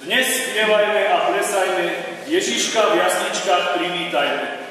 Dnes spievajme a plesajme, Ježiška v jasličkách privítajme.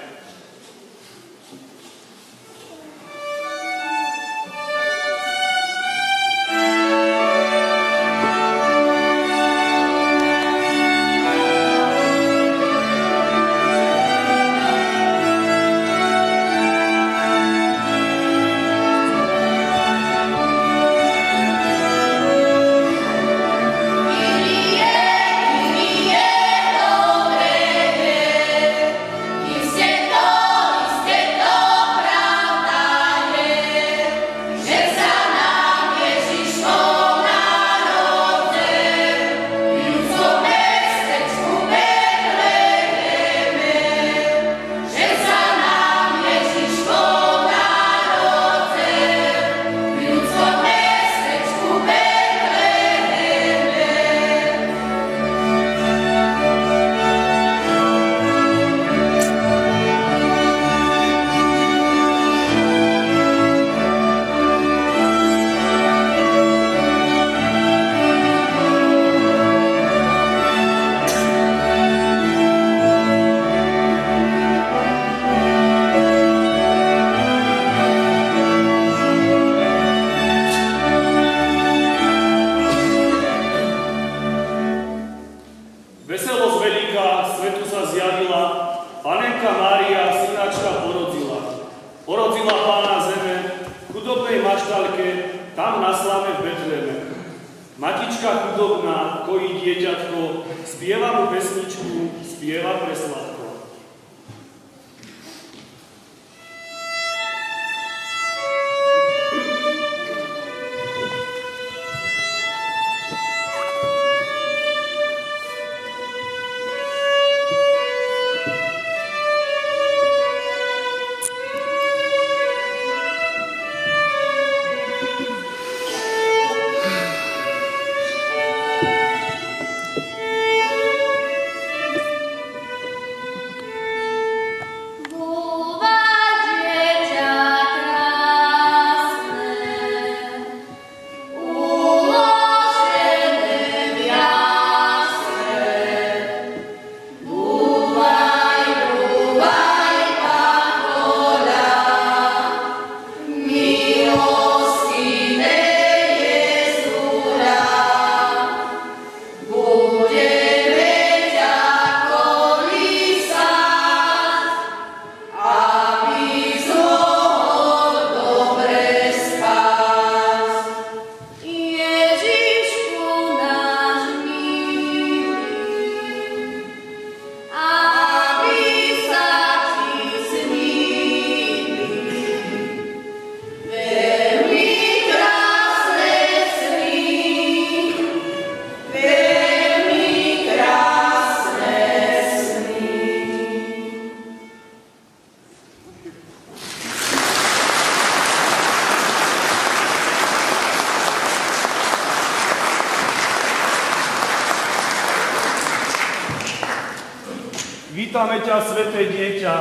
Vítame ťa, sveté dieťa,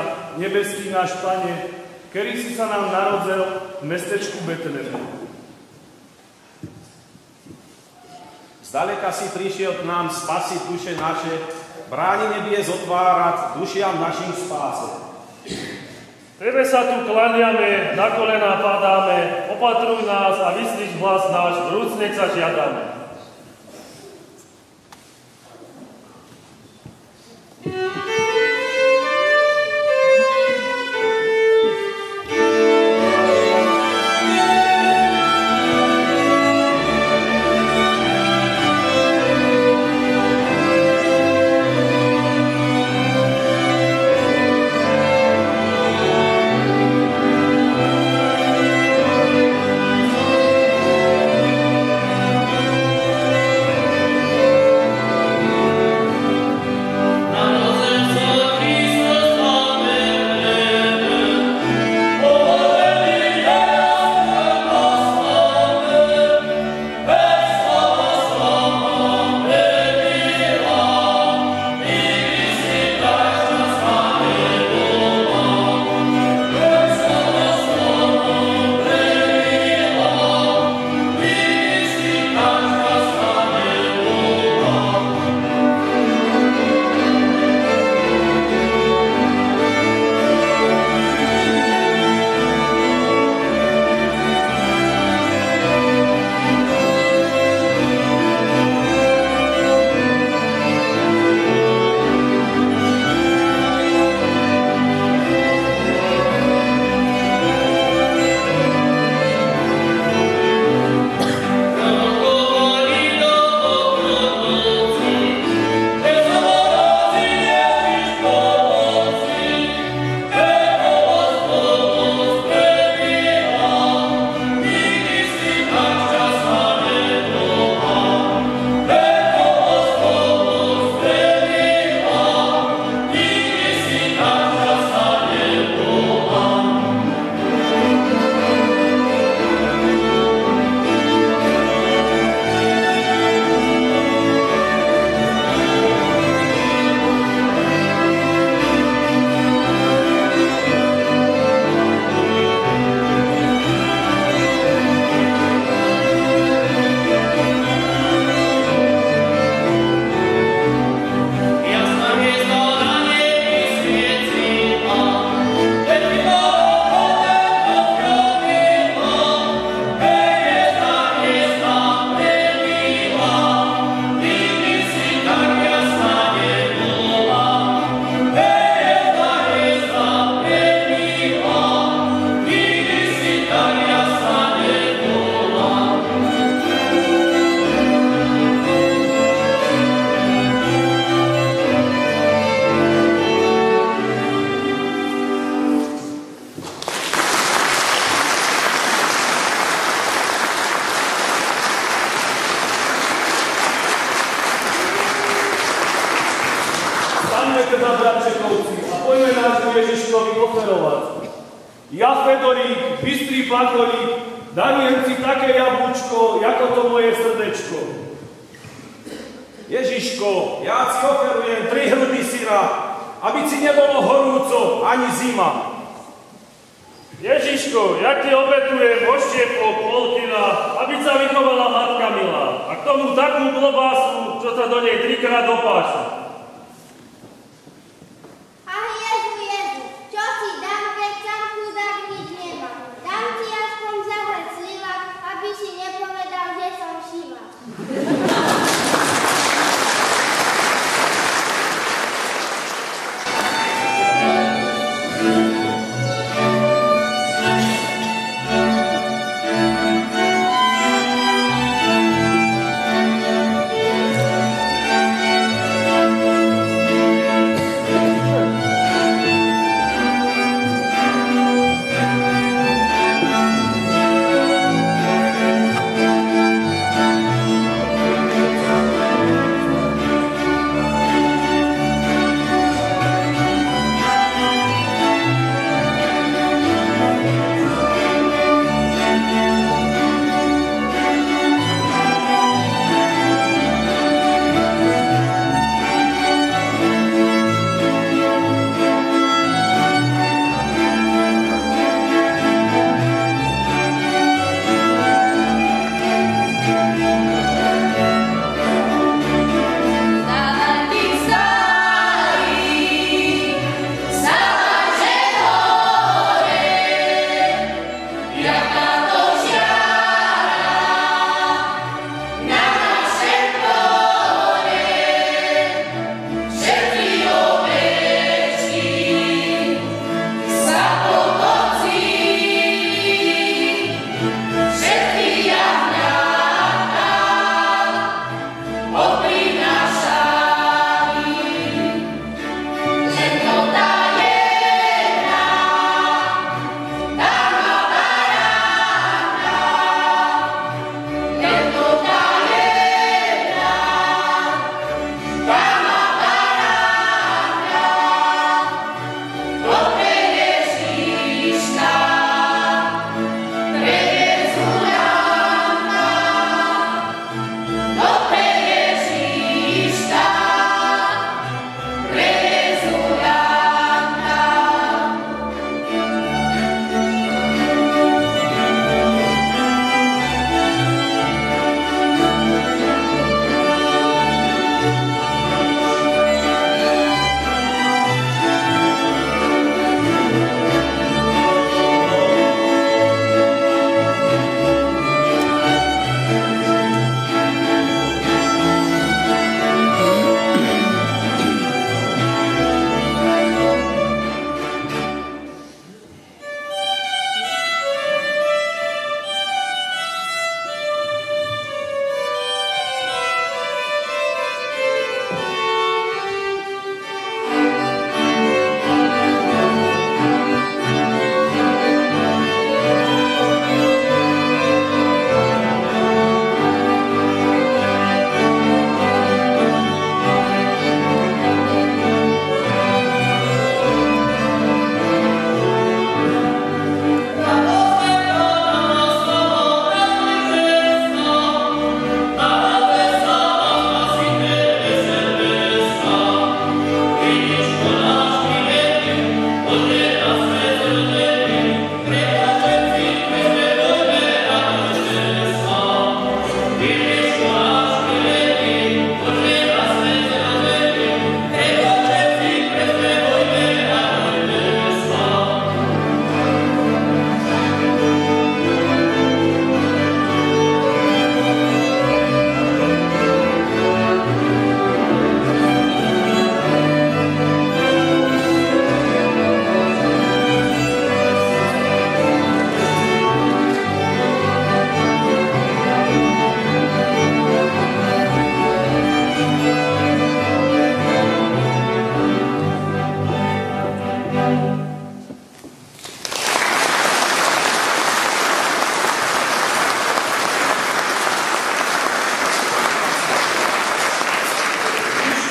nebeský náš Pane, ktorý si sa nám narodil v mestečku Betlehem. Zdaleka si prišiel k nám spasiť duše naše, brány nebies otvárať, dušiam našim spáse. Tebe sa tu klaniame, na kolená padáme, opatruj nás a vyslíš hlas náš, vrúcne sa žiadame. Staňme teda, bratčekovci, a poďme nášmu Ježiškovi oferovať. Ja, Fedorík, bystrý Pacholík, darujem si také jablúčko, ako to moje srdečko. Ježiško, ja si oferujem 3 hrdy syra, aby ti nebolo horúco ani zima. Ježiško, ja ti obetujem oštiepok pol kila, aby sa vychovala matka milá. A k tomu takú klobásu, čo sa do nej 3-krát dopáša. Ach, Jezu, čo ti dám, keď sám chudák nič nemá? Dám ti aspoň zahrať sliva, aby si nepovedal, že som šiva.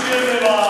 Ďakujeme vám.